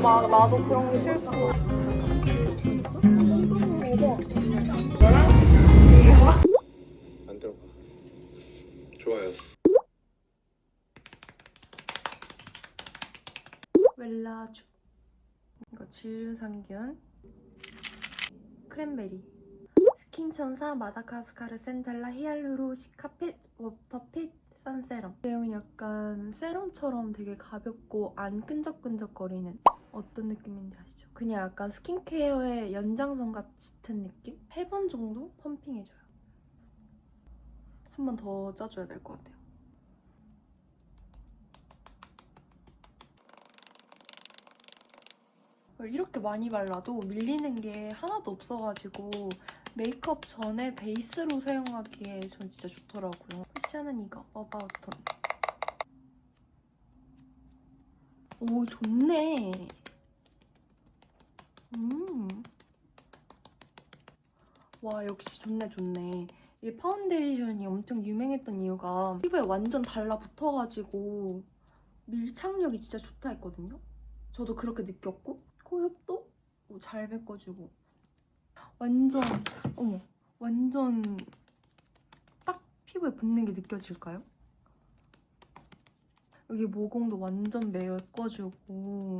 막 나도 그런 게 싫고. 안 들어가. 좋아요. 웰라주. 이거 진류상균. 크랜베리. 스킨천사 마다가스카르 센텔라 히알루로시카핏 워터핏 선세럼. 내용은 약간 세럼처럼 되게 가볍고 안 끈적끈적거리는 어떤 느낌인지 아시죠? 그냥 약간 스킨케어의 연장선 같은 느낌? 3번 정도 펌핑해줘요. 한 번 더 짜줘야 될 것 같아요. 이렇게 많이 발라도 밀리는 게 하나도 없어가지고 메이크업 전에 베이스로 사용하기에 전 진짜 좋더라고요. 쿠션은 이거 어바웃톤. 오, 좋네. 와, 역시 좋네 좋네. 이 파운데이션이 엄청 유명했던 이유가 피부에 완전 달라붙어가지고 밀착력이 진짜 좋다 했거든요. 저도 그렇게 느꼈고 코옆도 잘 메꿔주고 완전 어머 완전 딱 피부에 붙는 게 느껴질까요? 여기 모공도 완전 메꿔주고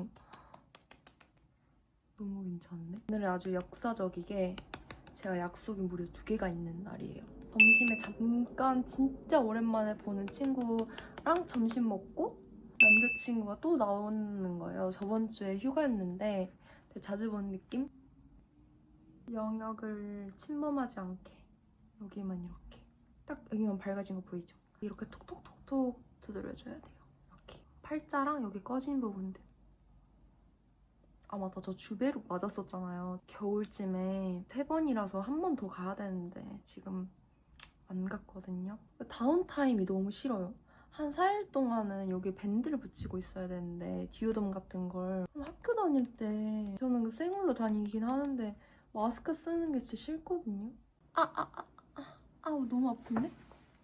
너무 괜찮네. 오늘은 아주 역사적이게 제가 약속이 무려 2개가 있는 날이에요. 점심에 잠깐 진짜 오랜만에 보는 친구랑 점심 먹고 남자친구가 또 나오는 거예요. 저번 주에 휴가였는데 되게 자주 본 느낌? 영역을 침범하지 않게 여기만 이렇게 딱 여기만 밝아진 거 보이죠? 이렇게 톡톡톡톡 두드려줘야 돼요. 이렇게 팔자랑 여기 꺼진 부분들. 아 맞다, 저 주베룩 맞았었잖아요. 겨울쯤에 3번이라서 한 번 더 가야 되는데 지금 안 갔거든요. 다운타임이 너무 싫어요. 한 4일 동안은 여기 밴드를 붙이고 있어야 되는데 디오덤 같은 걸 학교 다닐 때 저는 생얼로 다니긴 하는데 마스크 쓰는 게 진짜 싫거든요. 아우 너무 아픈데?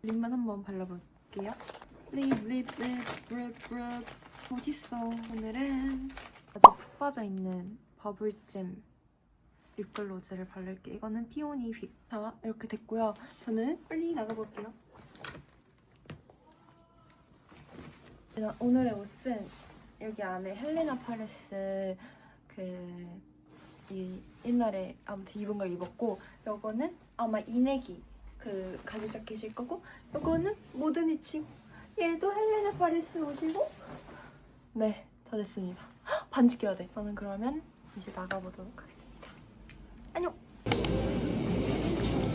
립만 한번 발라볼게요. 립 어딨어? 오늘은 아주 푹 빠져있는 버블잼 립글로즈를 바를게요. 이거는 피오니 휘. 자, 이렇게 됐고요. 저는 빨리 나가볼게요. 오늘의 옷은 여기 안에 헬레나 파레스 이 옛날에 아무튼 입은 걸 입었고, 요거는 아마 이내기 가죽 자켓일 거고, 요거는 모드니치고, 얘도 헬레나 파레스 옷이고. 네, 다 됐습니다. 헉, 반지 껴야 돼. 저는 그러면 이제 나가보도록 하겠습니다. 안녕.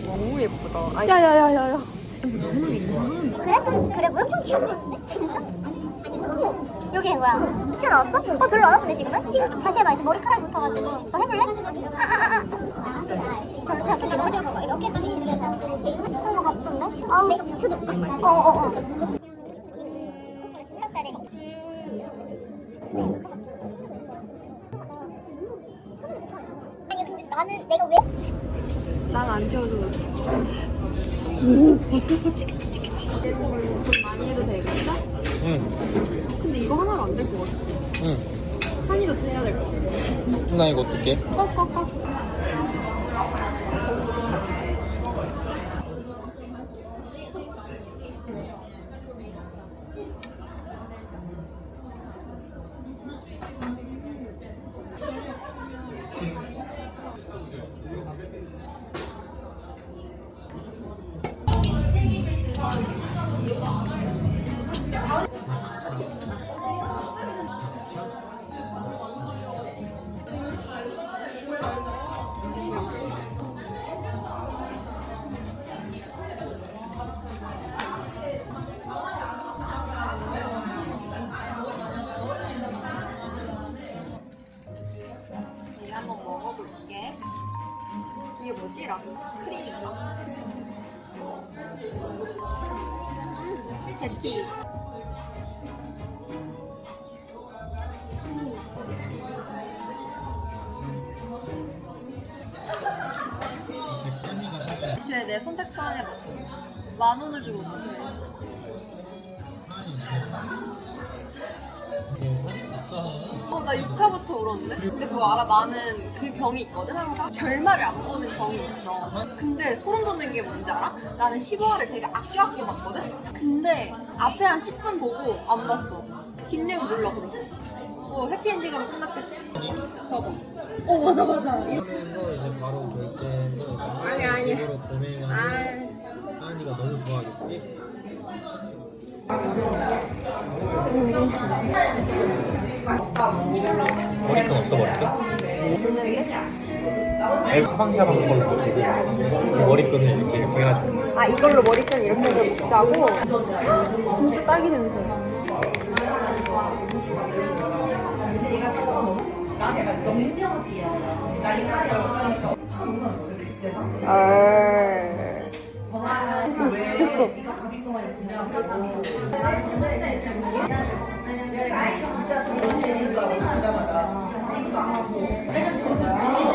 너무 예쁘다. 야야야야야. 그래? 엄청 튀어나왔는데? 진짜? 여기 된 거야. 튀어나왔어? 별로 안 아픈데 지금은? 지금 다시 해봐. 이제 머리카락이 붙어가지고. 저 해볼래? 별로 잘 아프지? 어깨까지 심리겠다. 것 같던데? 내가 붙여줄까? 신경 써야 되니까. 아니 근데 나는 내가 왜 난 안 채워줘도 돼. 그치. 돈 많이 해도 되겠어? 응. 근데 이거 하나로 안 될 것 같아. 응. 한이도 해야 될 것 같아. 나 이거 어떡해? 꺼. 한번 먹어볼게. 이게 뭐지? 크림인가? 제티. 애초에 내 선택사항에 10,000원을 주고 못해. 나 6화부터 울었는데? 근데 그거 알아? 나는 그 병이 있거든? 항상 결말을 안 보는 병이 있어. 근데 소름 돋는 게 뭔지 알아? 나는 15화를 되게 아껴 봤거든? 근데 앞에 한 10분 보고 안 봤어. 뒷내용 몰라, 그래서. 해피엔딩으로 끝났겠지. 봐봐. 맞아. 하면서 이제 바로 결제해서 아니야. 집으로 보내면 하은이가 너무 좋아하겠지? 머리끈 없어 머리끈? 애 샤방샤방 걸로 먹거든. 머리끈을 이렇게 해가지고. 아, 이걸로 머리끈 이렇게 해서 먹자고? 진짜 딸기 냄새. 됐어.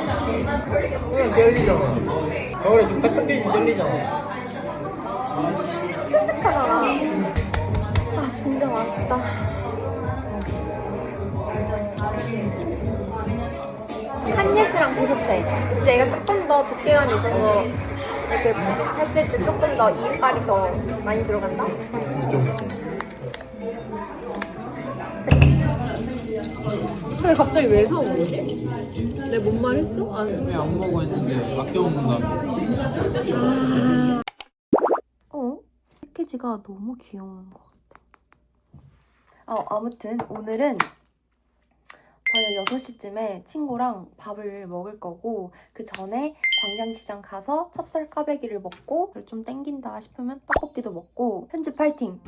그냥 열리잖아. 겨울에 좀 딱딱해지면 열리잖아. 쫀득하잖아. 아, 진짜 맛있다. 한예스랑 비슷해. 이제 얘가 조금 더 두께감이 있어서 이렇게 했을 때 조금 더 이빨이 더 많이 들어간다? 근데 갑자기 왜 사오겠지? 내 뭔 말 했어? 왜안 먹어 했는데 아껴 먹는다. 패키지가 너무 귀여운 것 같아. 아무튼 오늘은 저녁 6시쯤에 친구랑 밥을 먹을 거고 그 전에 광장시장 가서 찹쌀 꽈배기를 먹고 좀 땡긴다 싶으면 떡볶이도 먹고 편집 파이팅!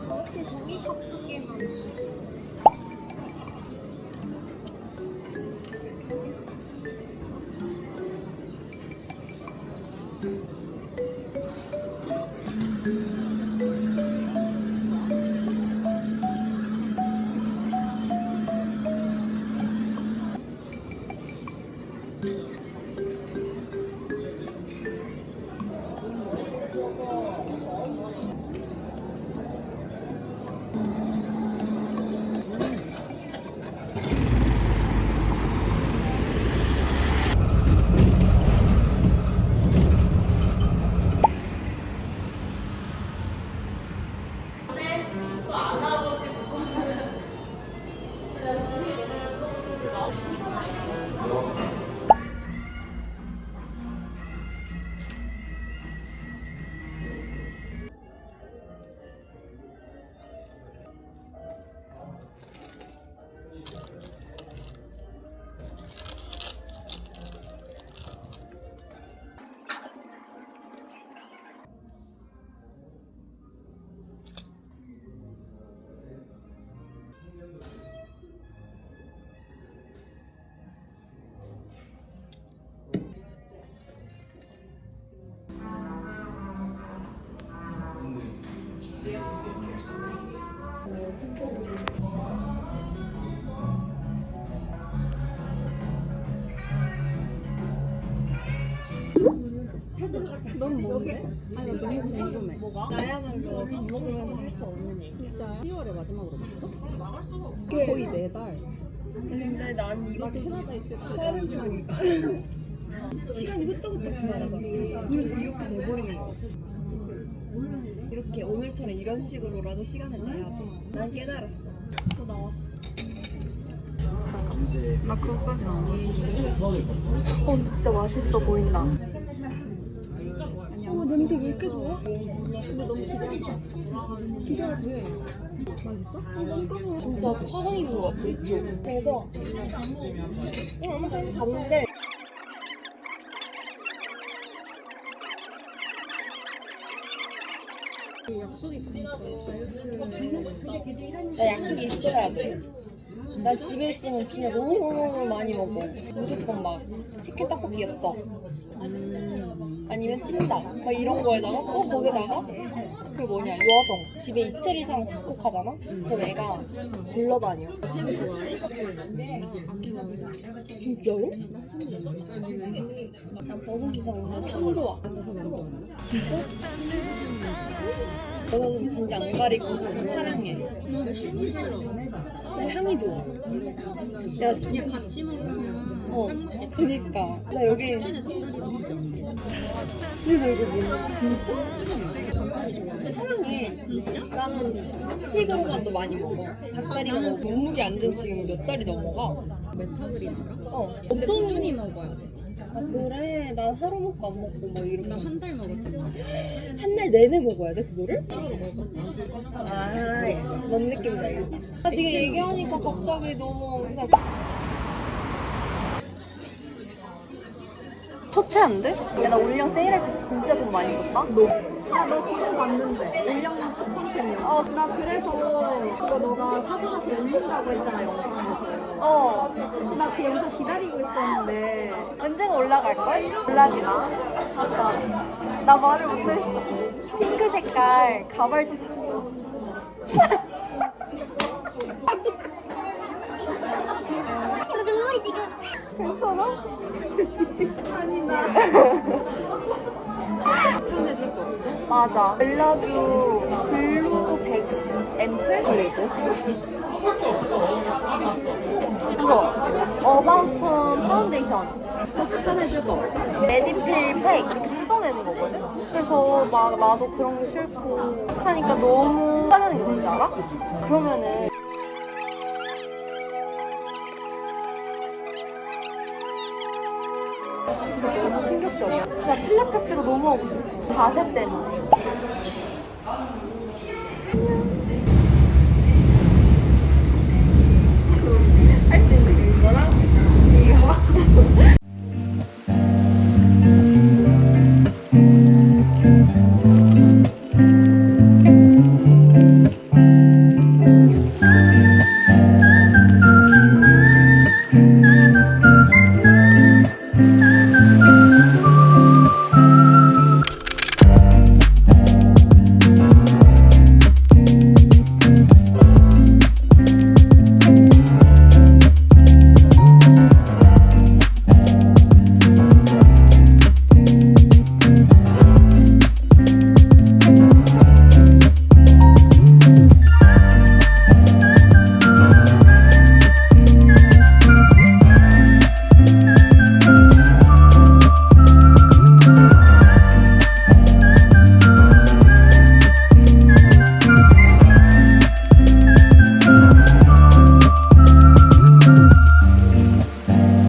혹시 종이컵 한 개만 주세요. 넌 뭔데? 아니 나 너무 궁금해. 뭐가? 나야말로 밥 먹으면서 할 수 없는 얘기. 진짜? 10월에 마지막으로 갔어? 거의 4달. 근데 난 나 이거 캐나다 있을 때 시간이 후딱후딱 지나가서 그래서 이렇게 돼버리는 거. 이렇게 오늘처럼 이런 식으로라도 시간을 내야 돼. 난 깨달았어. 또 나왔어. 나 그거까지 안 어, 진짜 맛있어 보인다. 냄새 왜 이렇게 좋아? 근데 너무 기대되지? 기대가 돼. 맛있어? 진짜 화상 입은 것 같아, 이쪽. 그래서 아무튼 갔는데 약속이 있으니까 나 약속이 있어야 돼. 나 집에 있으면 진짜 너무 많이 먹어. 무조건 막 치킨 떡볶이 엽떡 아니면 찜닭 막 이런 거에다가 또 거기다가 그 뭐냐 요아정 집에 이틀 이상 집콕하잖아? 그럼 애가 굴러다녀. 새우 좋아해? 진짜로? 나 버섯이랑 참 좋아. 진짜? 버섯은 진짜 안 가리고 사랑해. 나 향이 좋아. 내가 진짜 같이 먹으면 그니까 나 여기 근데 이거 뭐냐 진짜? 사랑해. 나는 스틱으로만도 많이 먹어. 닭다리만 먹어. 몸무게 안 된 지금 몇 달이 넘어가. 메타그린 알아? 근데 꾸준히 먹어야 돼. 아 그래? 난 하루 먹고 안 먹고 뭐 이렇게. 나 한 달 먹었단 말이야. 한 달 내내 먹어야 돼 그거를? 아, 뭔 느낌인지 알겠어. 아 네가 얘기하니까 갑자기 너무 그냥 터치한데? 야, 나 올영 세일할 때 진짜 돈 많이 썼다? 야, 너 그거 봤는데. 올영 추천템. 나 그래서 그거 너가 사고 나서 올린다고 했잖아, 영상에서. 나 그 영상 기다리고 있었는데. 언젠가 올라갈걸? 놀라지 마. 맞다. 나 말을 못했어. 핑크 색깔 가발도 샀어. 너 눈물이 지금. 괜찮아? 추천해줄 거. 맞아. 벨라주 블루 100 앰플? 그리고 그거 어바웃톤 파운데이션 또 추천해줄 거. 메디필 팩 이렇게 뜯어내는 거거든? 그래서 막 나도 그런 게 싫고 하니까 너무 하는 게 뭔지 알아? 그러면은 진짜 너무 충격적이야. 나 필라테스가 너무 하고 싶어. 자세 때문에.